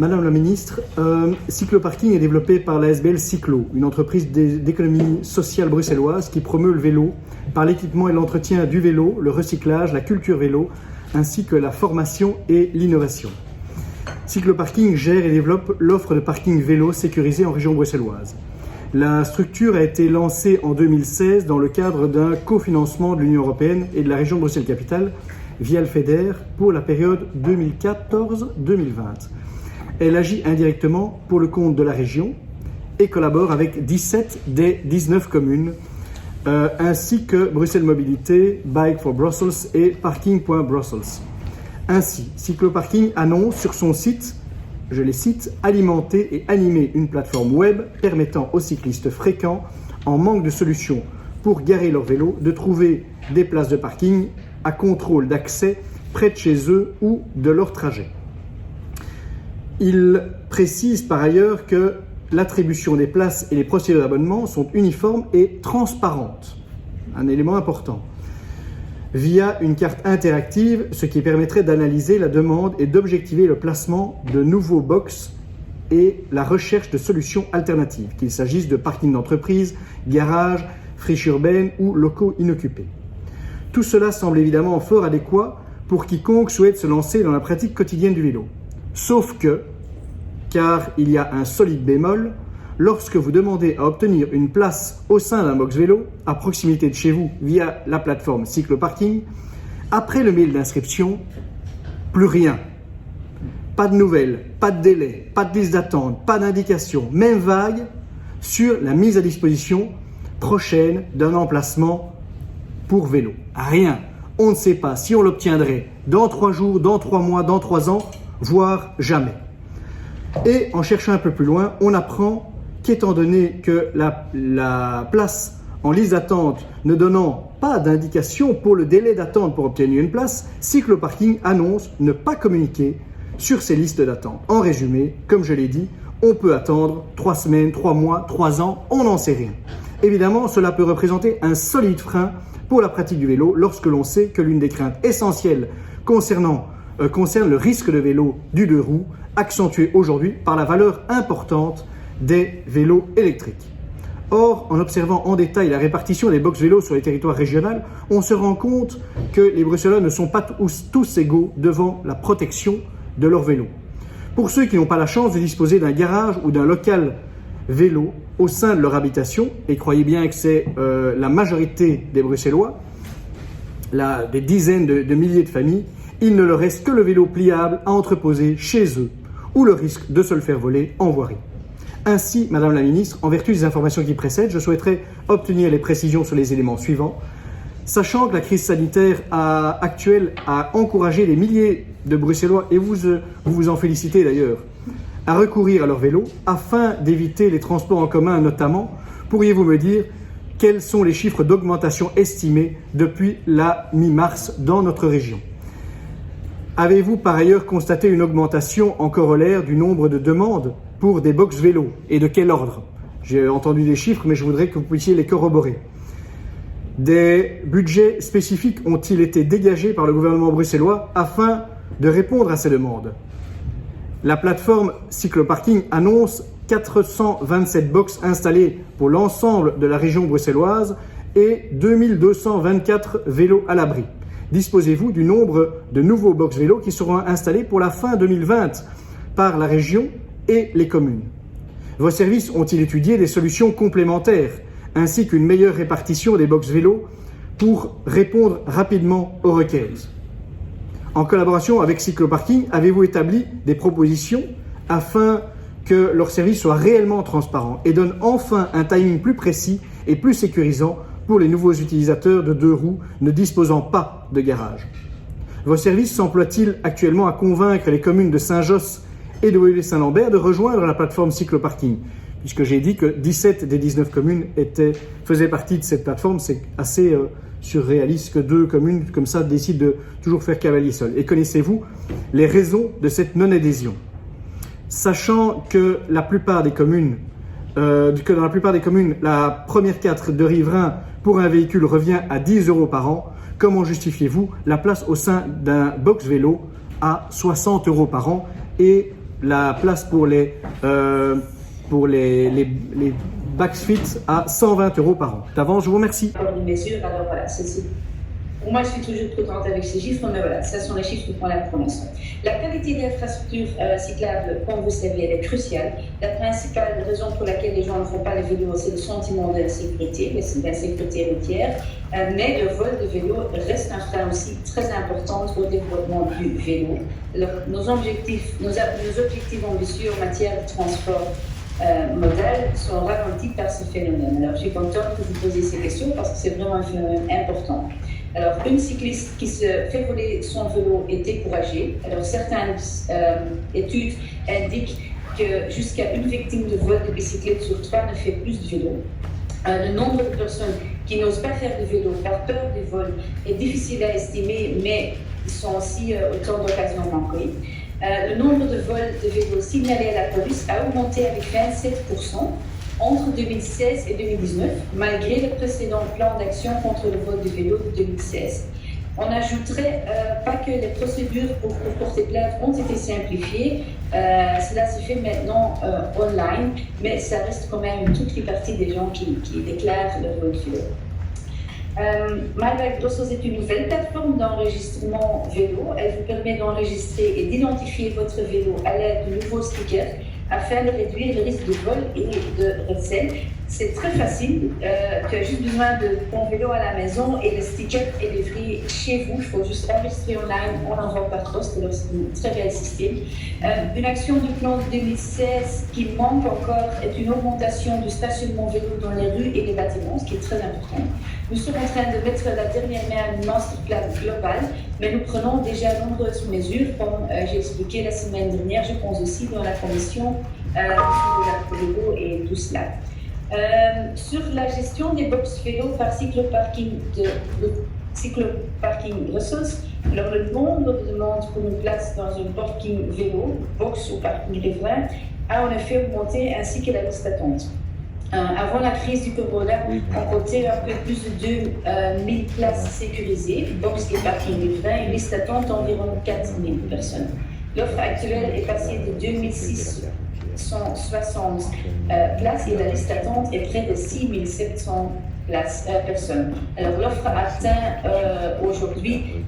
Madame la ministre, Cycloparking est développé par la SBL Cyclo, une entreprise d'économie sociale bruxelloise qui promeut le vélo par l'équipement et l'entretien du vélo, le recyclage, la culture vélo, ainsi que la formation et l'innovation. Cycloparking gère et développe l'offre de parking vélo sécurisé en région bruxelloise. La structure a été lancée en 2016 dans le cadre d'un cofinancement de l'Union européenne et de la région de Bruxelles-Capitale via le FEDER pour la période 2014-2020. Elle agit indirectement pour le compte de la région et collabore avec 17 des 19 communes, ainsi que Bruxelles Mobilité, Bike for Brussels et Parking.Brussels. Ainsi, Cycloparking annonce sur son site, je les cite, alimenter et animer une plateforme web permettant aux cyclistes fréquents, en manque de solutions pour garer leur vélo, de trouver des places de parking à contrôle d'accès près de chez eux ou de leur trajet. Il précise par ailleurs que l'attribution des places et les procédures d'abonnement sont uniformes et transparentes, un élément important, via une carte interactive, ce qui permettrait d'analyser la demande et d'objectiver le placement de nouveaux box et la recherche de solutions alternatives, qu'il s'agisse de parkings d'entreprise, garages, friches urbaines ou locaux inoccupés. Tout cela semble évidemment fort adéquat pour quiconque souhaite se lancer dans la pratique quotidienne du vélo. Sauf que, car il y a un solide bémol, lorsque vous demandez à obtenir une place au sein d'un box vélo à proximité de chez vous via la plateforme Cycloparking, après le mail d'inscription, plus rien. Pas de nouvelles, pas de délai, pas de liste d'attente, pas d'indication, même vague sur la mise à disposition prochaine d'un emplacement pour vélo. Rien. On ne sait pas si on l'obtiendrait dans 3 jours, dans 3 mois, dans 3 ans, voire jamais. Et en cherchant un peu plus loin, on apprend qu'étant donné que la place en liste d'attente ne donnant pas d'indication pour le délai d'attente pour obtenir une place, Cycloparking annonce ne pas communiquer sur ces listes d'attente. En résumé, comme je l'ai dit, on peut attendre 3 semaines, 3 mois, 3 ans, on n'en sait rien. Évidemment, cela peut représenter un solide frein pour la pratique du vélo lorsque l'on sait que l'une des craintes essentielles concerne le risque de vélo du 2 roues, accentué aujourd'hui par la valeur importante des vélos électriques. Or, en observant en détail la répartition des box vélos sur les territoires régionaux, on se rend compte que les Bruxellois ne sont pas tous égaux devant la protection de leur vélo. Pour ceux qui n'ont pas la chance de disposer d'un garage ou d'un local vélo au sein de leur habitation, et croyez bien que c'est la majorité des Bruxellois, des dizaines de milliers de familles, il ne leur reste que le vélo pliable à entreposer chez eux, ou le risque de se le faire voler en voirie. Ainsi, Madame la Ministre, en vertu des informations qui précèdent, je souhaiterais obtenir les précisions sur les éléments suivants. Sachant que la crise sanitaire actuelle a encouragé des milliers de Bruxellois, et vous vous en félicitez d'ailleurs, à recourir à leur vélo, afin d'éviter les transports en commun notamment, pourriez-vous me dire quels sont les chiffres d'augmentation estimés depuis la mi-mars dans notre région ? Avez-vous par ailleurs constaté une augmentation en corollaire du nombre de demandes pour des box vélos et de quel ordre ? J'ai entendu des chiffres, mais je voudrais que vous puissiez les corroborer. Des budgets spécifiques ont-ils été dégagés par le gouvernement bruxellois afin de répondre à ces demandes ? La plateforme Cycloparking annonce 427 box installées pour l'ensemble de la région bruxelloise et 2224 vélos à l'abri. Disposez-vous du nombre de nouveaux box vélos qui seront installés pour la fin 2020 par la région et les communes? Vos services ont-ils étudié des solutions complémentaires ainsi qu'une meilleure répartition des box vélos pour répondre rapidement aux requêtes? En collaboration avec Cycloparking, avez-vous établi des propositions afin que leur service soit réellement transparent et donne enfin un timing plus précis et plus sécurisant pour les nouveaux utilisateurs de 2 roues ne disposant pas de garage? Vos services s'emploient-ils actuellement à convaincre les communes de Saint-Josse et de Woluwe-Saint-Lambert de rejoindre la plateforme Cycloparking? Puisque j'ai dit que 17 des 19 communes faisaient partie de cette plateforme, c'est assez surréaliste que 2 communes comme ça décident de toujours faire cavalier seul. Et connaissez-vous les raisons de cette non-adhésion? Sachant que dans la plupart des communes, la première 4 de riverains pour un véhicule revient à 10 € par an, comment justifiez-vous la place au sein d'un box vélo à 60 € par an et la place pour les Baxfit à 120 € par an. D'avance, je vous remercie. Une mesure, alors voilà, pour moi, je suis toujours prudente avec ces chiffres, mais voilà, ce sont les chiffres qu'on a pour l'instant. La qualité des infrastructures cyclables, comme vous savez, elle est cruciale. La principale raison pour laquelle les gens ne font pas le vélo, c'est le sentiment d'insécurité, l'insécurité routière. Mais le vol de vélo reste un frein aussi très important au développement du vélo. Alors, nos objectifs ambitieux en matière de transport modal sont ralentis par ce phénomène. Alors, je suis contente que vous posiez ces questions parce que c'est vraiment un phénomène important. Alors, une cycliste qui se fait voler son vélo est découragée. Alors, certaines études indiquent que jusqu'à une victime de vol de bicyclette sur 3 ne fait plus de vélo. Le nombre de personnes qui n'osent pas faire de vélo par peur du vol est difficile à estimer, mais ils sont aussi autant d'occasions manquées. Le nombre de vols de vélos signalés à la police a augmenté avec 27% entre 2016 et 2019, malgré le précédent plan d'action contre le vol de vélo de 2016. On n'ajouterait pas que les procédures pour porter plainte ont été simplifiées. Cela se fait maintenant online, mais ça reste quand même une toute petite partie des gens qui déclarent leur vol de vélo. MyBike Brussels est une nouvelle plateforme d'enregistrement vélo. Elle vous permet d'enregistrer et d'identifier votre vélo à l'aide de nouveaux stickers afin de réduire le risque de vol et de recel. C'est très facile, tu as juste besoin de ton vélo à la maison et le sticker est livré chez vous. Il faut juste enregistrer online, on l'envoie par poste, alors c'est un très bel système. Une action du plan de 2016 qui manque encore est une augmentation du stationnement vélo dans les rues et les bâtiments, ce qui est très important. Nous sommes en train de mettre la dernière main à une masterplan globale, mais nous prenons déjà nombreuses mesures, comme j'ai expliqué la semaine dernière, je pense aussi dans la commission de la vélo et tout cela. Sur la gestion des box vélo par cycloparking Brussels, alors le nombre de demandes pour une place dans un parking vélo, box ou parking riverain, a en effet augmenté ainsi que la liste d'attente. Avant la crise du Corona, on comptait un peu plus de 2000 places sécurisées, box et parking riverain, une liste d'attente d'environ 4000 personnes. L'offre actuelle est passée de 2660 places et la liste d'attente est près de 6700 personnes. Alors l'offre atteint aujourd'hui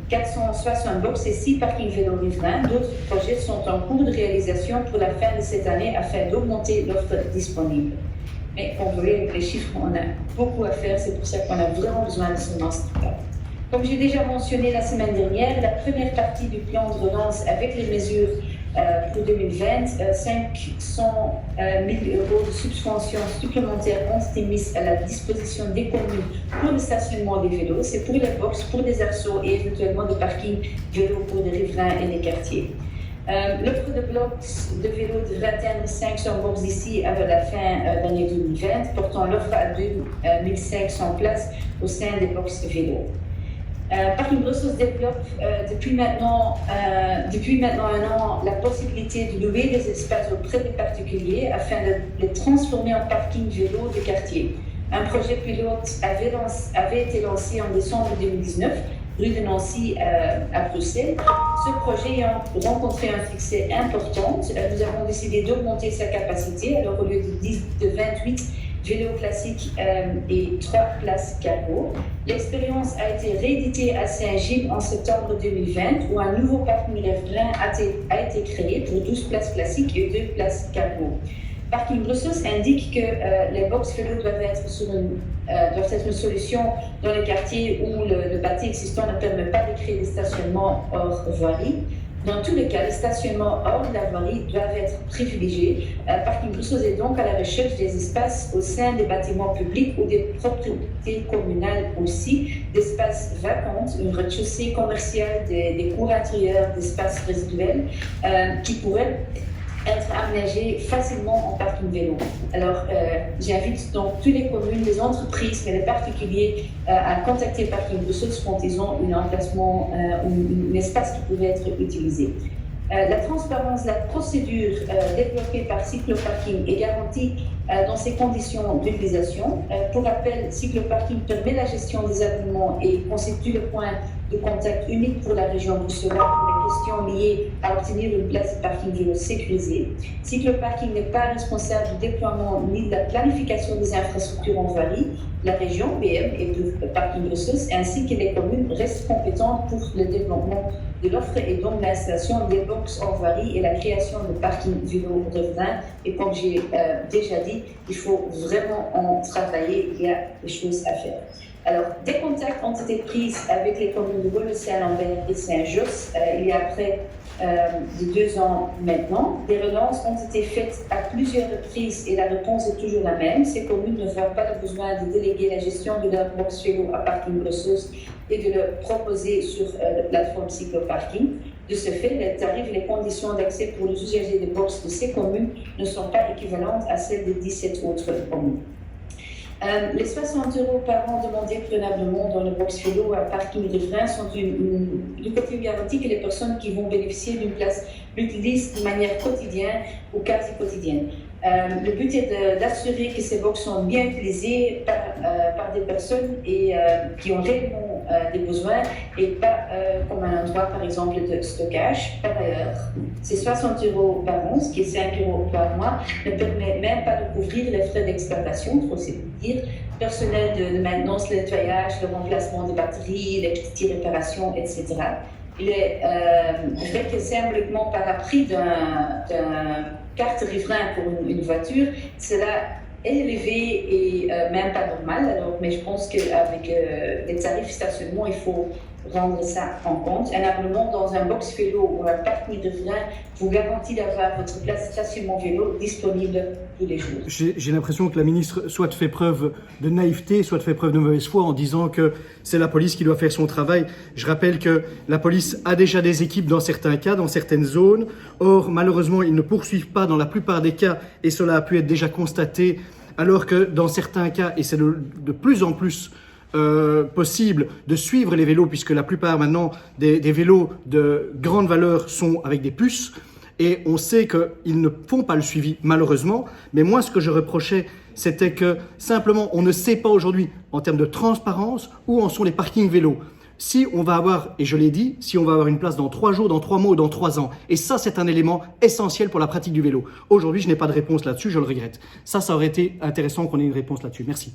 460 box et 6 parkings vélo riverains. D'autres projets sont en cours de réalisation pour la fin de cette année afin d'augmenter l'offre disponible. Mais comme vous voyez, avec les chiffres, on a beaucoup à faire, c'est pour ça qu'on a vraiment besoin de ce masterplan. Comme j'ai déjà mentionné la semaine dernière, la première partie du plan de relance avec les mesures pour 2020, 500 000 € de subventions supplémentaires ont été mises à la disposition des communes pour le stationnement des vélos. C'est pour les box, pour des arceaux et éventuellement des parkings vélos pour des riverains et des quartiers. L'offre de blocs de vélos devrait atteindre 500 box d'ici à la fin de l'année 2020, portant l'offre à 2500 places au sein des box de vélos. Parking Brussels développe depuis maintenant un an la possibilité de louer des espaces auprès des particuliers afin de les transformer en parking vélo de quartier. Un projet pilote avait été lancé en décembre 2019, rue de Nancy à Bruxelles. Ce projet a rencontré un succès important. Nous avons décidé d'augmenter sa capacité. Alors, au lieu de 28 vélos classiques et 3 places cargo. L'expérience a été rééditée à Saint-Gilles en septembre 2020, où un nouveau parking riverain a été créé pour 12 places classiques et 2 places cargo. Parking Brussels indique que les box vélos doivent être une solution dans les quartiers où le bâti existant ne permet pas de créer des stationnements hors voirie. Dans tous les cas, les stationnements hors de la voirie doivent être privilégiés. Parking Brussels est donc à la recherche des espaces au sein des bâtiments publics ou des propriétés communales aussi, d'espaces vacants, une rez-de-chaussée commerciale, des cours intérieurs, d'espaces résiduels qui pourraient être aménagés facilement en parking vélo. Alors, j'invite donc toutes les communes, les entreprises, mais les particuliers à contacter Parking Brussels quand ils ont un emplacement ou un espace qui pourrait être utilisé. La transparence de la procédure développée par Cycloparking est garantie dans ces conditions d'utilisation. Pour rappel, Cycloparking permet la gestion des abonnements et constitue le point de contact unique pour la région bruxelloise pour les questions questions liées à obtenir une place de parking vélo sécurisée. Cycloparking n'est pas responsable du déploiement ni de la planification des infrastructures en voirie. La région, BM et le parking ressources, ainsi que les communes restent compétentes pour le développement de l'offre et donc l'installation des box en voirie et la création de parking vélo riverains. Et comme j'ai déjà dit, il faut vraiment en travailler, il y a des choses à faire. Alors, des contacts ont été pris avec les communes de Woluwe, Saint-Lambert et Saint-Josse il y a près de 2 ans maintenant. Des relances ont été faites à plusieurs reprises et la réponse est toujours la même. Ces communes ne voient pas le besoin de déléguer la gestion de leur box vélo à parking ressources et de le proposer sur la plateforme cycloparking. De ce fait, les tarifs et les conditions d'accès pour les usagers des box de ces communes ne sont pas équivalentes à celles des 17 autres communes. Les 60 € par an demandés préalablement dans le box vélo à parking riverain sont du côté garantie que les personnes qui vont bénéficier d'une place l'utilisent de manière quotidienne ou quasi quotidienne. Le but est d'assurer que ces box sont bien utilisées par des personnes qui ont réellement des besoins et pas comme un endroit, par exemple, de stockage. Par ailleurs, ces 60 € par an, ce qui est 5 € par mois, ne permet même pas de couvrir les frais d'exploitation, il faut aussi dire, personnel de maintenance, le nettoyage, le remplacement des batteries, les petites réparations, etc. Il est vrai que symboliquement par le prix d'un carte riverain pour une voiture, cela est élevé et même pas normal. Alors, mais je pense qu'avec les tarifs stationnement, il faut rendre ça en compte. Un abonnement dans un box vélo ou un parking riverain vous garantit d'avoir votre place de stationnement vélo disponible tous les jours. J'ai l'impression que la ministre soit fait preuve de naïveté, soit fait preuve de mauvaise foi en disant que c'est la police qui doit faire son travail. Je rappelle que la police a déjà des équipes dans certains cas, dans certaines zones. Or, malheureusement, ils ne poursuivent pas dans la plupart des cas et cela a pu être déjà constaté, alors que dans certains cas, et c'est de plus en plus possible de suivre les vélos, puisque la plupart maintenant des vélos de grande valeur sont avec des puces, et on sait qu'ils ne font pas le suivi malheureusement. Mais moi, ce que je reprochais, c'était que simplement on ne sait pas aujourd'hui en termes de transparence où en sont les parkings vélos. Si on va avoir, et je l'ai dit, si on va avoir une place dans 3 jours, dans 3 mois ou dans 3 ans. Et ça, c'est un élément essentiel pour la pratique du vélo. Aujourd'hui, je n'ai pas de réponse là-dessus, je le regrette. Ça aurait été intéressant qu'on ait une réponse là-dessus. Merci.